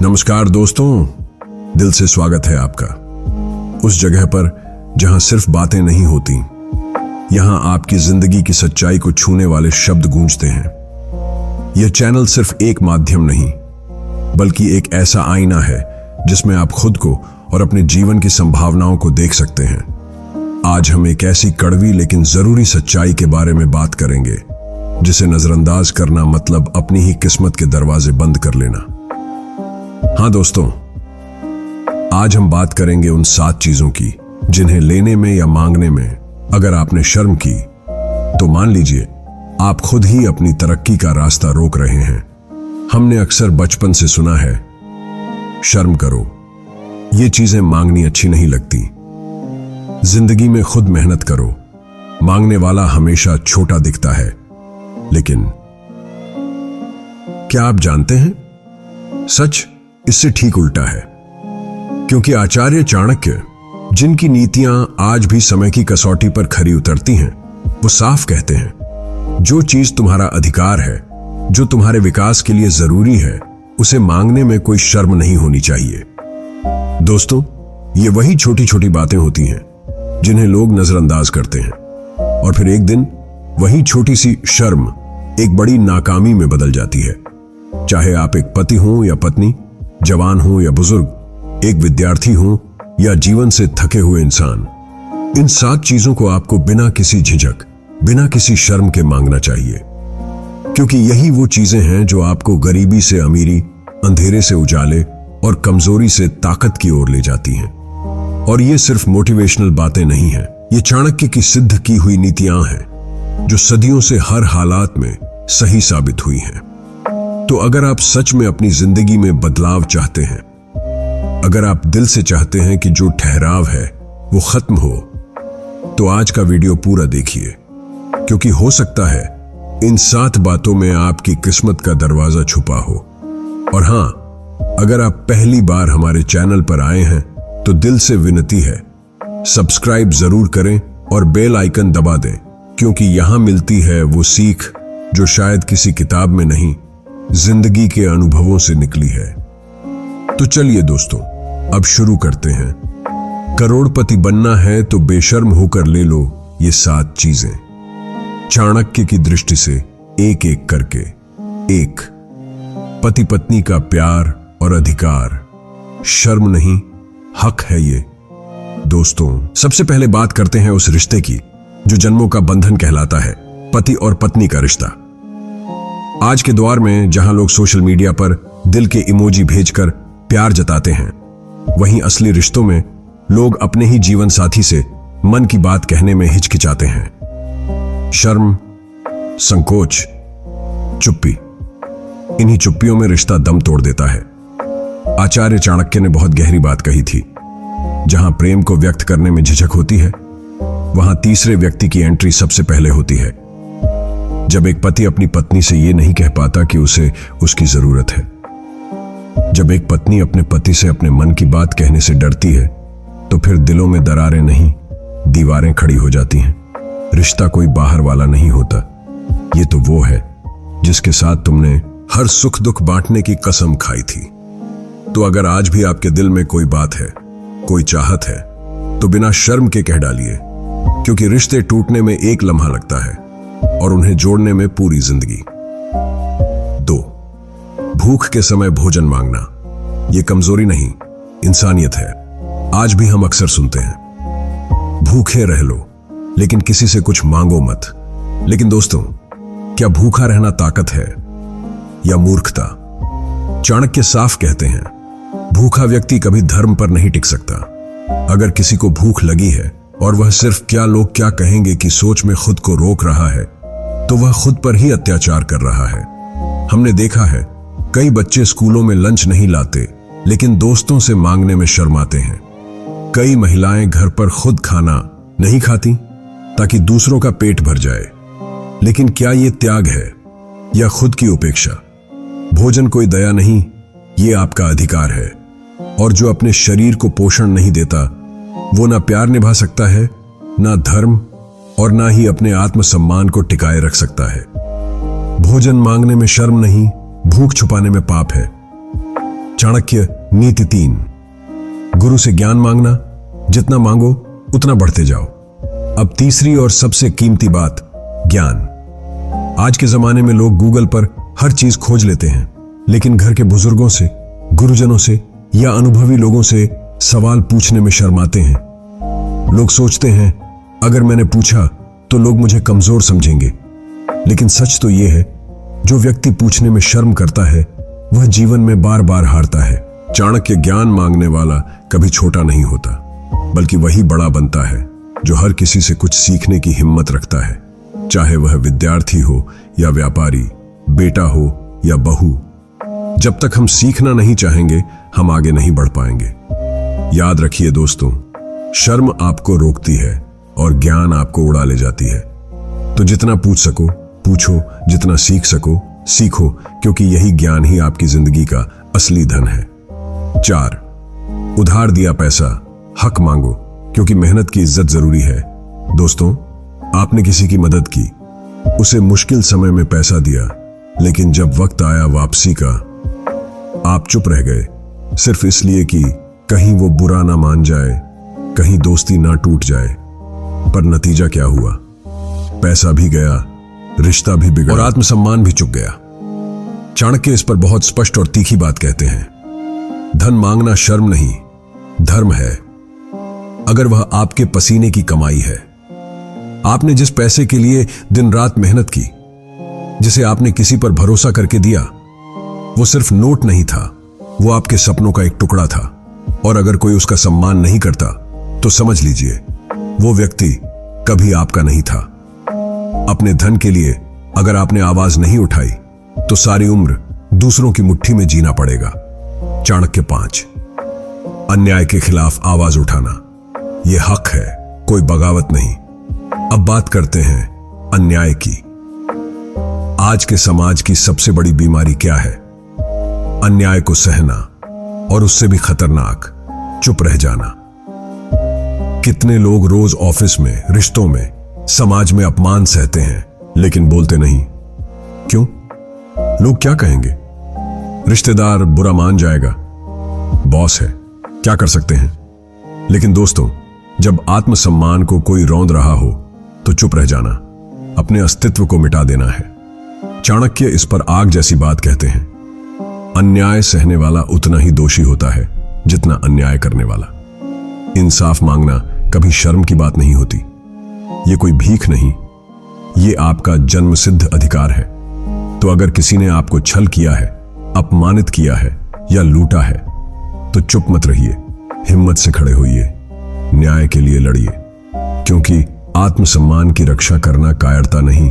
नमस्कार दोस्तों, दिल से स्वागत है आपका उस जगह पर जहां सिर्फ बातें नहीं होती, यहां आपकी जिंदगी की सच्चाई को छूने वाले शब्द गूंजते हैं। यह चैनल सिर्फ एक माध्यम नहीं, बल्कि एक ऐसा आईना है जिसमें आप खुद को और अपने जीवन की संभावनाओं को देख सकते हैं। आज हम एक ऐसी कड़वी लेकिन जरूरी सच्चाई के बारे में बात करेंगे जिसे नजरअंदाज करना मतलब अपनी ही किस्मत के दरवाजे बंद कर लेना। हाँ दोस्तों, आज हम बात करेंगे उन 7 चीजों की जिन्हें लेने में या मांगने में अगर आपने शर्म की तो मान लीजिए आप खुद ही अपनी तरक्की का रास्ता रोक रहे हैं। हमने अक्सर बचपन से सुना है, शर्म करो, ये चीजें मांगनी अच्छी नहीं लगती। जिंदगी में खुद मेहनत करो, मांगने वाला हमेशा छोटा दिखता है। लेकिन क्या आप जानते हैं, सच इससे ठीक उल्टा है। क्योंकि आचार्य चाणक्य, जिनकी नीतियां आज भी समय की कसौटी पर खरी उतरती हैं, वो साफ कहते हैं, जो चीज तुम्हारा अधिकार है, जो तुम्हारे विकास के लिए जरूरी है, उसे मांगने में कोई शर्म नहीं होनी चाहिए। दोस्तों, ये वही छोटी छोटी बातें होती हैं जिन्हें लोग नजरअंदाज करते हैं, और फिर एक दिन वही छोटी सी शर्म एक बड़ी नाकामी में बदल जाती है। चाहे आप एक पति हो या पत्नी, जवान हो या बुजुर्ग, एक विद्यार्थी हो या जीवन से थके हुए इंसान, इन 7 चीजों को आपको बिना किसी झिझक, बिना किसी शर्म के मांगना चाहिए। क्योंकि यही वो चीजें हैं जो आपको गरीबी से अमीरी, अंधेरे से उजाले और कमजोरी से ताकत की ओर ले जाती हैं। और ये सिर्फ मोटिवेशनल बातें नहीं हैं, ये चाणक्य की सिद्ध की हुई नीतियां हैं जो सदियों से हर हालात में सही साबित हुई हैं। तो अगर आप सच में अपनी जिंदगी में बदलाव चाहते हैं, अगर आप दिल से चाहते हैं कि जो ठहराव है वो खत्म हो, तो आज का वीडियो पूरा देखिए। क्योंकि हो सकता है इन 7 बातों में आपकी किस्मत का दरवाजा छुपा हो। और हां, अगर आप पहली बार हमारे चैनल पर आए हैं तो दिल से विनती है, सब्सक्राइब जरूर करें और बेल आइकन दबा दें, क्योंकि यहां मिलती है वो सीख जो शायद किसी किताब में नहीं, जिंदगी के अनुभवों से निकली है। तो चलिए दोस्तों, अब शुरू करते हैं। करोड़पति बनना है तो बेशर्म होकर ले लो ये 7 चीजें, चाणक्य की दृष्टि से एक एक करके। 1, पति पत्नी का प्यार और अधिकार, शर्म नहीं, हक है ये। दोस्तों, सबसे पहले बात करते हैं उस रिश्ते की जो जन्मों का बंधन कहलाता है, पति और पत्नी का रिश्ता। आज के दौर में जहां लोग सोशल मीडिया पर दिल के इमोजी भेजकर प्यार जताते हैं, वहीं असली रिश्तों में लोग अपने ही जीवन साथी से मन की बात कहने में हिचकिचाते हैं। शर्म, संकोच, चुप्पी, इन्हीं चुप्पियों में रिश्ता दम तोड़ देता है। आचार्य चाणक्य ने बहुत गहरी बात कही थी, जहां प्रेम को व्यक्त करने में झिझक होती है, वहां तीसरे व्यक्ति की एंट्री सबसे पहले होती है। जब एक पति अपनी पत्नी से यह नहीं कह पाता कि उसे उसकी जरूरत है, जब एक पत्नी अपने पति से अपने मन की बात कहने से डरती है, तो फिर दिलों में दरारें नहीं, दीवारें खड़ी हो जाती हैं। रिश्ता कोई बाहर वाला नहीं होता, ये तो वो है जिसके साथ तुमने हर सुख दुख बांटने की कसम खाई थी। तो अगर आज भी आपके दिल में कोई बात है, कोई चाहत है, तो बिना शर्म के कह डालिए, क्योंकि रिश्ते टूटने में एक लम्हा लगता है और उन्हें जोड़ने में पूरी जिंदगी। 2, भूख के समय भोजन मांगना, यह कमजोरी नहीं, इंसानियत है। आज भी हम अक्सर सुनते हैं, भूखे रह लो लेकिन किसी से कुछ मांगो मत। लेकिन दोस्तों, क्या भूखा रहना ताकत है या मूर्खता? चाणक्य साफ कहते हैं, भूखा व्यक्ति कभी धर्म पर नहीं टिक सकता। अगर किसी को भूख लगी है और वह सिर्फ क्या लोग क्या कहेंगे की सोच में खुद को रोक रहा है, तो वह खुद पर ही अत्याचार कर रहा है। हमने देखा है, कई बच्चे स्कूलों में लंच नहीं लाते लेकिन दोस्तों से मांगने में शर्माते हैं। कई महिलाएं घर पर खुद खाना नहीं खाती ताकि दूसरों का पेट भर जाए। लेकिन क्या यह त्याग है या खुद की उपेक्षा? भोजन कोई दया नहीं, ये आपका अधिकार है। और जो अपने शरीर को पोषण नहीं देता, वो ना प्यार निभा सकता है, ना धर्म, और ना ही अपने आत्मसम्मान को टिकाए रख सकता है। भोजन मांगने में शर्म नहीं, भूख छुपाने में पाप है। चाणक्य नीति 3। गुरु से ज्ञान मांगना, जितना मांगो उतना बढ़ते जाओ। अब तीसरी और सबसे कीमती बात, ज्ञान। आज के जमाने में लोग गूगल पर हर चीज खोज लेते हैं, लेकिन घर के बुजुर्गों से, गुरुजनों से या अनुभवी लोगों से सवाल पूछने में शर्माते हैं। लोग सोचते हैं अगर मैंने पूछा तो लोग मुझे कमजोर समझेंगे, लेकिन सच तो यह है, जो व्यक्ति पूछने में शर्म करता है वह जीवन में बार बार हारता है। चाणक्य ज्ञान मांगने वाला कभी छोटा नहीं होता, बल्कि वही बड़ा बनता है जो हर किसी से कुछ सीखने की हिम्मत रखता है, चाहे वह विद्यार्थी हो या व्यापारी, बेटा हो या बहू। जब तक हम सीखना नहीं चाहेंगे, हम आगे नहीं बढ़ पाएंगे। याद रखिए दोस्तों, शर्म आपको रोकती है और ज्ञान आपको उड़ा ले जाती है। तो जितना पूछ सको पूछो, जितना सीख सको सीखो, क्योंकि यही ज्ञान ही आपकी जिंदगी का असली धन है। 4, उधार दिया पैसा हक मांगो, क्योंकि मेहनत की इज्जत जरूरी है। दोस्तों, आपने किसी की मदद की, उसे मुश्किल समय में पैसा दिया, लेकिन जब वक्त आया वापसी का, आप चुप रह गए, सिर्फ इसलिए कि कहीं वो बुरा ना मान जाए, कहीं दोस्ती ना टूट जाए। पर नतीजा क्या हुआ? पैसा भी गया, रिश्ता भी बिगड़ा और आत्मसम्मान भी चुक गया। चाणक्य इस पर बहुत स्पष्ट और तीखी बात कहते हैं। धन मांगना शर्म नहीं, धर्म है। अगर वह आपके पसीने की कमाई है, आपने जिस पैसे के लिए दिन रात मेहनत की, जिसे आपने किसी पर भरोसा करके दिया, वो सिर्फ नोट नहीं था, वो आपके सपनों का एक टुकड़ा था। और अगर कोई उसका सम्मान नहीं करता, तो समझ लीजिए वो व्यक्ति कभी आपका नहीं था। अपने धन के लिए अगर आपने आवाज नहीं उठाई, तो सारी उम्र दूसरों की मुट्ठी में जीना पड़ेगा। चाणक्य 5, अन्याय के खिलाफ आवाज उठाना यह हक है, कोई बगावत नहीं। अब बात करते हैं अन्याय की। आज के समाज की सबसे बड़ी बीमारी क्या है? अन्याय को सहना, और उससे भी खतरनाक, चुप रह जाना। कितने लोग रोज ऑफिस में, रिश्तों में, समाज में अपमान सहते हैं, लेकिन बोलते नहीं। क्यों? लोग क्या कहेंगे? रिश्तेदार बुरा मान जाएगा, बॉस है, क्या कर सकते हैं? लेकिन दोस्तों, जब आत्मसम्मान को कोई रौंद रहा हो, तो चुप रह जाना, अपने अस्तित्व को मिटा देना है। चाणक्य इस पर आग जैसी बात कहते हैं। अन्याय सहने वाला उतना ही दोषी होता है जितना अन्याय करने वाला। इंसाफ मांगना कभी शर्म की बात नहीं होती। ये कोई भीख नहीं, ये आपका जन्मसिद्ध अधिकार है। तो अगर किसी ने आपको छल किया है, अपमानित किया है या लूटा है, तो चुप मत रहिए, हिम्मत से खड़े होइए, न्याय के लिए लड़िए, क्योंकि आत्मसम्मान की रक्षा करना कायरता नहीं,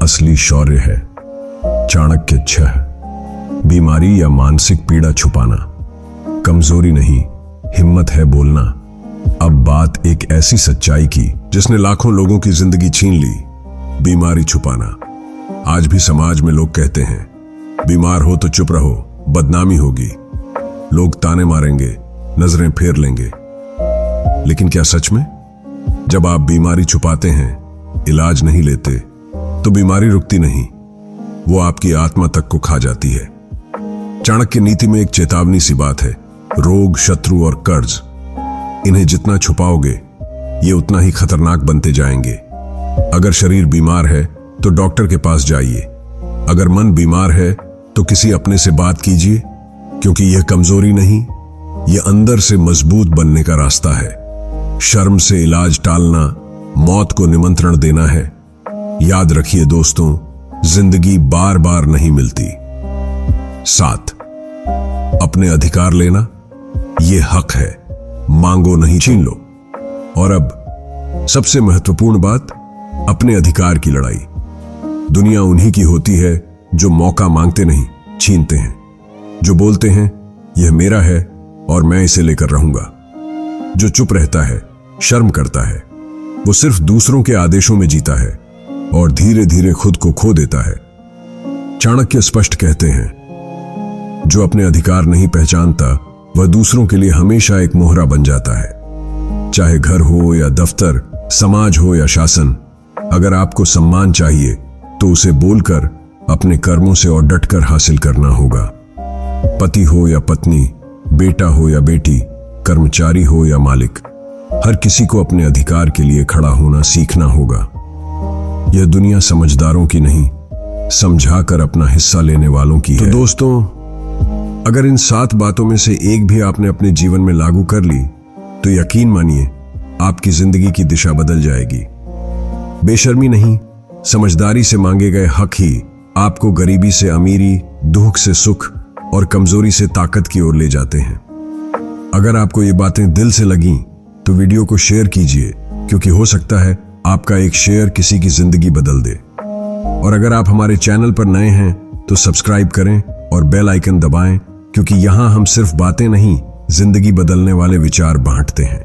असली शौर्य है। चाणक्य 6, बीमारी या मानसिक पीड़ा छुपाना कमजोरी नहीं, हिम्मत है बोलना। अब बात एक ऐसी सच्चाई की जिसने लाखों लोगों की जिंदगी छीन ली, बीमारी छुपाना। आज भी समाज में लोग कहते हैं, बीमार हो तो चुप रहो, बदनामी होगी, लोग ताने मारेंगे, नजरें फेर लेंगे। लेकिन क्या सच में जब आप बीमारी छुपाते हैं, इलाज नहीं लेते, तो बीमारी रुकती नहीं, वो आपकी आत्मा तक को खा जाती है। चाणक्य नीति में एक चेतावनी सी बात है, रोग, शत्रु और कर्ज, इन्हें जितना छुपाओगे ये उतना ही खतरनाक बनते जाएंगे। अगर शरीर बीमार है तो डॉक्टर के पास जाइए, अगर मन बीमार है तो किसी अपने से बात कीजिए, क्योंकि यह कमजोरी नहीं, यह अंदर से मजबूत बनने का रास्ता है। शर्म से इलाज टालना मौत को निमंत्रण देना है। याद रखिए दोस्तों, जिंदगी बार बार नहीं मिलती। 7, अपने अधिकार लेना यह हक है, मांगो नहीं, छीन लो। और अब सबसे महत्वपूर्ण बात, अपने अधिकार की लड़ाई। दुनिया उन्हीं की होती है जो मौका मांगते नहीं, छीनते हैं, जो बोलते हैं यह मेरा है और मैं इसे लेकर रहूंगा। जो चुप रहता है, शर्म करता है, वो सिर्फ दूसरों के आदेशों में जीता है और धीरे धीरे खुद को खो देता है। चाणक्य स्पष्ट कहते हैं, जो अपने अधिकार नहीं पहचानता वह दूसरों के लिए हमेशा एक मोहरा बन जाता है। चाहे घर हो या दफ्तर, समाज हो या शासन, अगर आपको सम्मान चाहिए तो उसे बोलकर, अपने कर्मों से और डटकर हासिल करना होगा। पति हो या पत्नी, बेटा हो या बेटी, कर्मचारी हो या मालिक, हर किसी को अपने अधिकार के लिए खड़ा होना सीखना होगा। यह दुनिया समझदारों की नहीं, समझाकर अपना हिस्सा लेने वालों की है। तो दोस्तों, अगर इन 7 बातों में से एक भी आपने अपने जीवन में लागू कर ली तो यकीन मानिए आपकी जिंदगी की दिशा बदल जाएगी। बेशर्मी नहीं, समझदारी से मांगे गए हक ही आपको गरीबी से अमीरी, दुख से सुख और कमजोरी से ताकत की ओर ले जाते हैं। अगर आपको ये बातें दिल से लगीं तो वीडियो को शेयर कीजिए, क्योंकि हो सकता है आपका एक शेयर किसी की जिंदगी बदल दे। और अगर आप हमारे चैनल पर नए हैं तो सब्सक्राइब करें और बेल आइकन दबाएं, क्योंकि यहां हम सिर्फ बातें नहीं, जिंदगी बदलने वाले विचार बांटते हैं।